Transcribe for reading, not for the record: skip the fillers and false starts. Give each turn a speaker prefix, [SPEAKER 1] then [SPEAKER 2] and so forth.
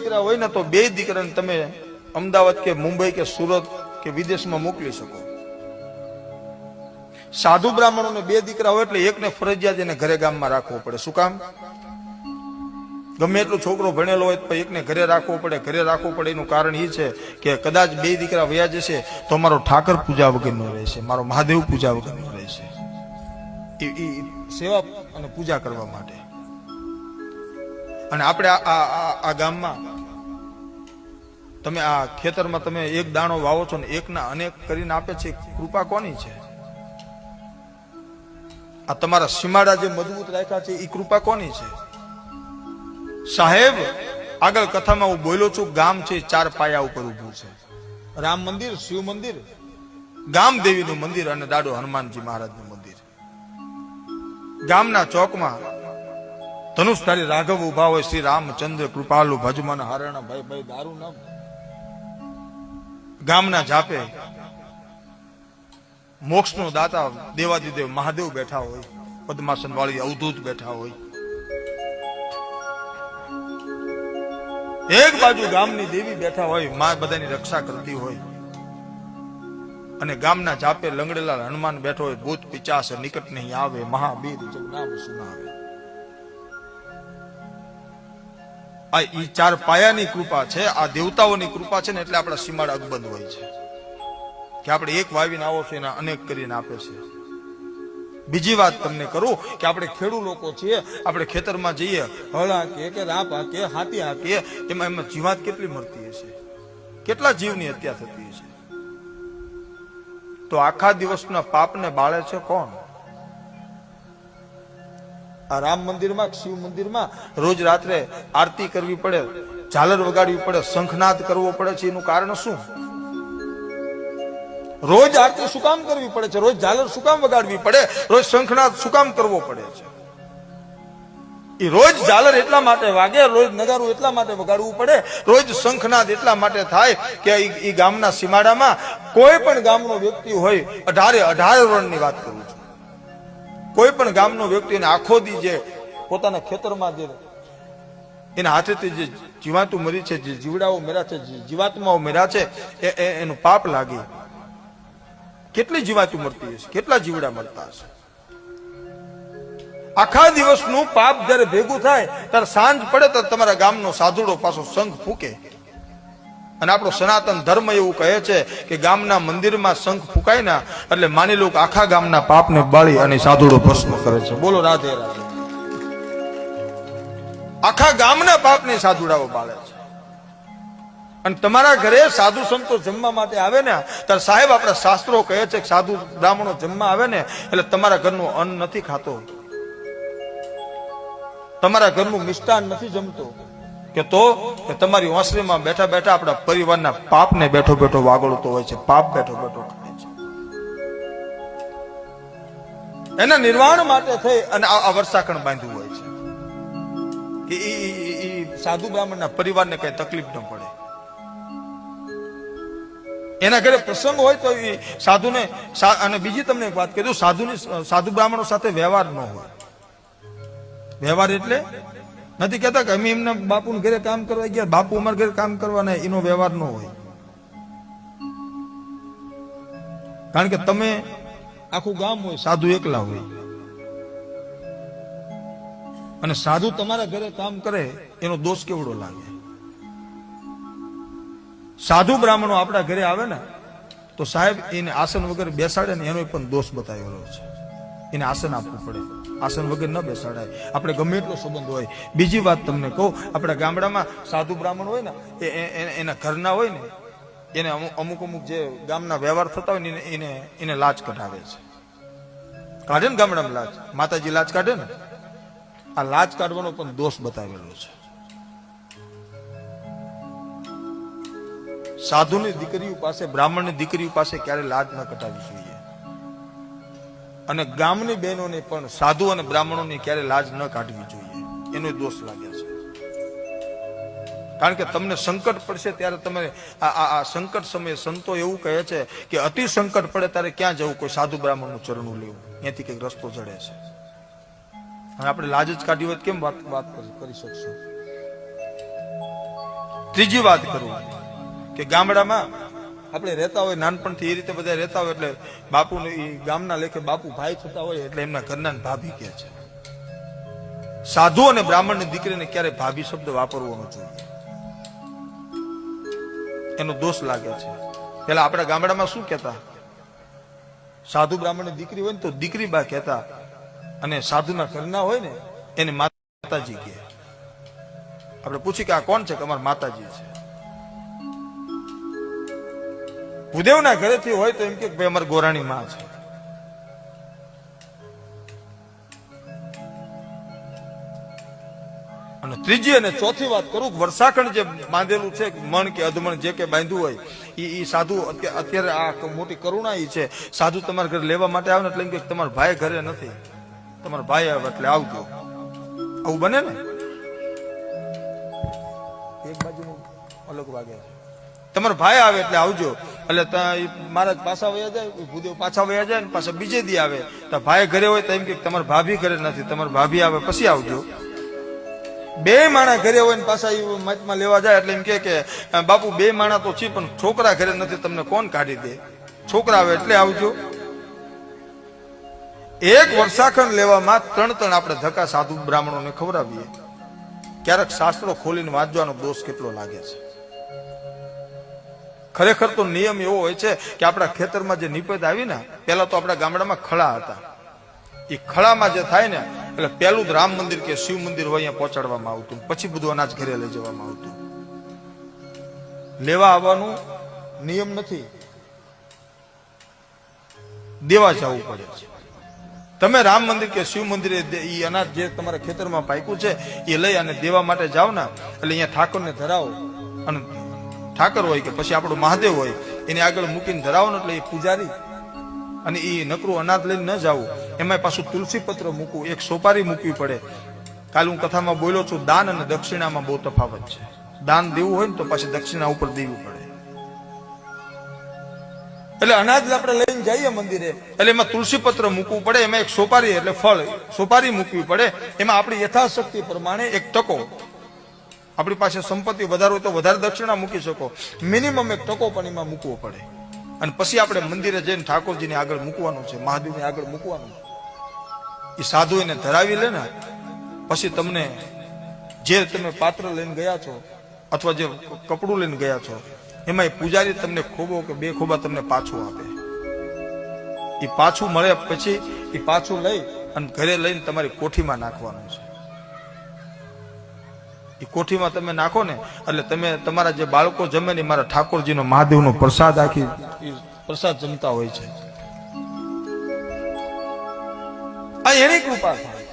[SPEAKER 1] દીકરા હોય ને તો બે દીકરાને તમે અમદાવાદ કે મુંબઈ કે સુરત કે વિદેશમાં મોકલી શકો. સાધુ બ્રાહ્મણોને બે દીકરા હોય એટલે એકને ફરજિયાત એને ઘરે ગામમાં રાખવો પડે. શું કામ? ગમે એટલો છોકરો ભણેલો હોય તો એકને ઘરે રાખવો પડે. ઘરે રાખવો પડે એનું કારણ એ છે કે કદાચ બે દીકરા વયા જશે તો મારો ઠાકર પૂજા વગરનો રહેશે, મારો મહાદેવ પૂજા વગરનો રહેશે. એ સેવા અને પૂજા કરવા માટે. અને આપણે આ ગામમાં તમે આ ખેતરમાં તમે એક દાણો વાવો છો ને એકના અનેક કરીને આપે છે, કૃપા કોની છે? આ તમારા સીમાડા જે મજબૂત રાખ્યા છે એ કૃપા કોની છે? સાહેબ, આગળ કથામાં હું બોલ્યો છું, ગામ છે 4 પાયા ઉપર ઉભું છે. રામ મંદિર, શિવ મંદિર, ગામદેવીનું મંદિર અને દાડો હનુમાનજી મહારાજનું મંદિર. ગામના ચોકમાં ધનુષધારી રાઘવ ઉભા હોય, શ્રી રામચંદ્ર કૃપાલુ ભજમન હરણ ભાઈ ભાઈ દારૂ નામ. ગામના જાપે મોક્ષનો દાતા દેવાદિદેવ મહાદેવ બેઠા હોય, પદ્માસન વાળી અવધૂત બેઠા હોય. એક બાજુ ગામની દેવી બેઠા હોય, માં બધાની રક્ષા કરતી હોય. અને ગામના જાપે લંગડેલા હનુમાન બેઠો હોય, ભૂત પિચાસ નિકટ નહીં આવે, મહાવીર જગ નામ સુનાવે. આ ઈ 4 પાયાની કૃપા છે, આ દેવતાઓની કૃપા છે ને એટલે આપણા સીમાડા અકબંધ હોય છે કે આપણે એક વાવીને આવો છો એના અનેક કરીને આપે છે. બીજી વાત તમને કરું કે આપણે ખેડૂત લોકો છીએ, આપણે ખેતરમાં જઈએ, હળ હાંકીએ કે રાપ હાંકીએ, હાથી હાંકીએ, એમાં જીવાત કેટલી મળતી હશે, કેટલા જીવની હત્યા થતી હશે. તો આખા દિવસના પાપને બાળે છે કોણ? આ રામ મંદિરમાં, શિવ મંદિરમાં રોજ રાત્રે આરતી કરવી પડે, ઝાલર વગાડવી પડે, શંખનાદ કરવો પડે છે. એનું કારણ શું? રોજ આરતી શું કામ કરવી પડે છે? રોજ ઝાલર શું કામ વગાડવી પડે? રોજ શંખનાદ શું કામ કરવો પડે છે? એ રોજ ઝાલર એટલા માટે વાગે, રોજ નગારું એટલા માટે વગાડવું પડે, રોજ શંખનાદ એટલા માટે થાય કે એ ગામના સીમાડામાં કોઈ પણ ગામનો વ્યક્તિ હોય, 18 વર્ષની વાત કરું છું, કોઈ પણ ગામનો વ્યક્તિ એને આખો દી જે પોતાના ખેતરમાં જે એના હાથેથી જે જીવાતું મરી છે, જે જીવડાઓ મર્યા છે, જે જીવાત્માઓ મર્યા છે, એનું પાપ લાગી. કેટલી જીવાતું મરતી હશે, કેટલા જીવડા મરતા હશે. આખા દિવસનું પાપ જયારે ભેગું થાય ત્યારે સાંજ પડે તો તમારા ગામનો સાધુડો પાછો શંખ ફૂકે. અને આપણો સનાતન ધર્મ એવું કહે છે કે ગામના મંદિરમાં શંખ ફૂકાય ના એટલે માની લો કે આખા ગામના પાપને બાળી અને સાધુડો ભસ્મ કરે છે. બોલો રાધે રાધે. આખા ગામના પાપને સાધુડાઓ બાળે છે. અને તમારા ઘરે સાધુ સંતો જમવા માટે આવે ને ત્યારે સાહેબ આપણા શાસ્ત્રો કહે છે કે સાધુ બ્રાહ્મણો જમવા આવે ને એટલે તમારા ઘરનું અન્ન નથી ખાતો, તમારા ઘરનું મિષ્ટાન નથી જમતો, કે તો તમારી ઓસરીમાં બેઠા બેઠા આપણા પરિવારના પાપને બેઠો બેઠો વાગોળતો હોય છે, પાપ બેઠો બેઠો ખાય છે. એના નિર્વાણ માટે થઈ અને આ વર્ષાકણ બાંધ્યું હોય છે કે એ સાધુ બ્રાહ્મણના પરિવારને કઈ તકલીફ ન પડે. એના ઘરે પ્રસંગ હોય તો એ સાધુને, અને બીજી તમને એક વાત કહી દઉં, સાધુ બ્રાહ્મણો સાથે વ્યવહાર ન હોય. વ્યવહાર એટલે નથી કહેતા કે અમે એમના બાપુ ઘરે કામ કરવા ગયા, બાપુ અમારા ઘરે કામ કરવા, ને એનો વ્યવહાર ન હોય. કારણ કે તમે આખું ગામ હોય, સાધુ એકલા હોય, અને સાધુ તમારા ઘરે કામ કરે એનો દોષ કેવડો લાગે. સાધુ બ્રાહ્મણો આપણા ઘરે આવે ને તો સાહેબ એને આસન વગર બેસાડે ને એનો પણ દોષ બતાવેલો છે. એને આસન આપવું પડે, આસન વગર ન બેસાડાય, આપણે ગમે એટલો સંબંધ હોય. બીજી વાત તમને કહું, આપણા ગામડામાં સાધુ બ્રાહ્મણ હોય ને એના ઘરના હોય ને એને અમુક જે ગામના વ્યવહાર થતા હોય ને એને લાજ કઢાવે છે. કાઢે ને ગામડામાં લાજ, માતાજી લાજ કાઢે ને, આ લાજ કાઢવાનો પણ દોષ બતાવેલો છે. સાધુની દીકરીઓ પાસે, બ્રાહ્મણની દીકરીઓ પાસે ક્યારે લાજ ન કઢાવવી જોઈએ. અને ગામની બહેનોને પણ સાધુ અને બ્રાહ્મણોની ક્યારે લાજ ન કાઢવી જોઈએ, એનો દોષ લાગે છે. કારણ કે તમને સંકટ પડશે ત્યારે તમે આ સંકટ સમયે સંતો એવું કહે છે કે અતિ સંકટ પડે ત્યારે ક્યાં જવું? કોઈ સાધુ બ્રાહ્મણનું ચરણું લેવું, ત્યાંથી કઈક રસ્તો જડે છે. અને આપણે લાજ જ કાઢી હોય કેમ વાત કરી શકશું? ત્રીજી વાત કરું કે ગામડામાં આપણે રહેતા હોય નાનપણથી એ રીતે બધા રહેતા હોય એટલે બાપુ ગામના લેખે બાપુ ભાઈ થતા હોય એટલે એમના ઘરના ભાભી કહે છે. સાધુ અને બ્રાહ્મણની દીકરીને ક્યારે ભાભી શબ્દ વાપરવો ન જોઈએ, એનો દોષ લાગે છે. પેલા આપણા ગામડામાં શું કહેતા, સાધુ બ્રાહ્મણની દીકરી હોય ને તો દીકરી બા કહેતા, અને સાધુના ઘરના હોય ને એને માતાજી કહે. આપણે પૂછી કે આ કોણ છે, કે અમારા માતાજી છે. ભૂદેવના ઘરેથી હોય તો એમ કે ભાઈ અમારી ગોરાણી માં છે. અને ત્રીજી અને ચોથી વાત કરું, વર્ષાખંડ જે બાંધેલું છે, મણ કે અધમણ જે કે બાંધ્યું હોય એ સાધુ અત્યારે આ મોટી કરુણા ઈ છે. સાધુ તમારા ઘરે લેવા માટે આવે ને એટલે એમ કે તમારા ભાઈ ઘરે નથી, તમારા ભાઈ આવે એટલે આવજો. આવું બને ને, એક બાજુ અલગ વાગે છે. તમારા ભાઈ આવે એટલે આવજો, એટલે મહારાજ પાછા વયા જાય, ભૂદેવ પાછા વયા જાય ને પાછા બીજે દી આવે તો ભાઈ ઘરે હોય તો એમ કે તમારા ભાભી ઘરે નથી, તમારા ભાભી આવે પછી આવજો. બે માણા ઘરે હોય ને પાછા મતમાં લેવા જાય એટલે એમ કે બાપુ બે માણા તો છે પણ છોકરા ઘરે નથી, તમને કોણ કાઢી દે, છોકરા આવે એટલે આવજો. એક વર્ષાખંડ લેવામાં 3 આપણે ધક્કા સાધુ બ્રાહ્મણોને ખવડાવીએ. ક્યારેક શાસ્ત્રો ખોલીને વાંચવાનો દોષ કેટલો લાગે છે. ખરેખર તો નિયમ એવો હોય છે કે આપણા ખેતરમાં જે નિપજ આવી ને, પેલા તો આપણા ગામડામાં ખળા હતા, એ ખળામાં જે થાય ને એટલે પેલું જ રામ મંદિર કે શિવ મંદિર હોય અહીંયા પહોંચાડવામાં આવતું, પછી બધું અનાજ ઘરે લઈ જવામાં આવતું. લેવા આવવાનું નિયમ નથી, દેવા જવું પડે છે. તમે રામ મંદિર કે શિવ મંદિરે એ અનાજ જે તમારા ખેતરમાં પાક્યું છે એ લઈ અને દેવા માટે જાવ ને એટલે અહીંયા ઠાકોરને ધરાવો, અને ઠાકર હોય કે પછી આપણું મહાદેવ હોય એને આગળ મૂકીને ધરાવો ને એટલે એ પૂજારી, અને એ નકરું અનાજ લઈને ન જાવું. એમાં પાછું તુલસી પત્ર મૂકવું, એક સોપારી મૂકવી પડે. કાલે હું કથામાં બોલ્યો છું, દાન અને દક્ષિણામાં બહુ તફાવત છે. દાન દેવું હોય ને તો પાછી દક્ષિણા ઉપર દેવું પડે. એટલે અનાજ આપણે લઈને જઈએ મંદિરે એટલે એમાં તુલસી પત્ર મૂકવું પડે, એમાં એક સોપારી એટલે ફળ સોપારી મૂકવી પડે. એમાં આપણી યથાશક્તિ પ્રમાણે એક ટકો, આપણી પાસે સંપત્તિ વધારે હોય તો વધારે દક્ષિણા મૂકી શકો, મિનિમમ એક ટકો પણ એમાં મૂકવો પડે. અને પછી આપણે મંદિરે જઈને ઠાકોરજીને આગળ મૂકવાનું છે, મહાદેવને આગળ મૂકવાનું. એ સાધુ એને ધરાવી લે ને પછી તમને જે તમે પાત્ર લઈને ગયા છો અથવા જે કપડું લઈને ગયા છો એમાં પૂજારી તમને ખોબો કે 2 ખોબા તમને પાછું આપે. એ પાછું મળે પછી એ પાછું લઈ અને ઘરે લઈને તમારી કોઠીમાં નાખવાનું છે. એ કોઠીમાં તમે નાખો ને એટલે તમે તમારા જે બાળકો જમે ને મારા ઠાકોરજીનો મહાદેવનો પ્રસાદ આખી પ્રસાદ જમતા હોય છે. આ એની કૃપા થાય.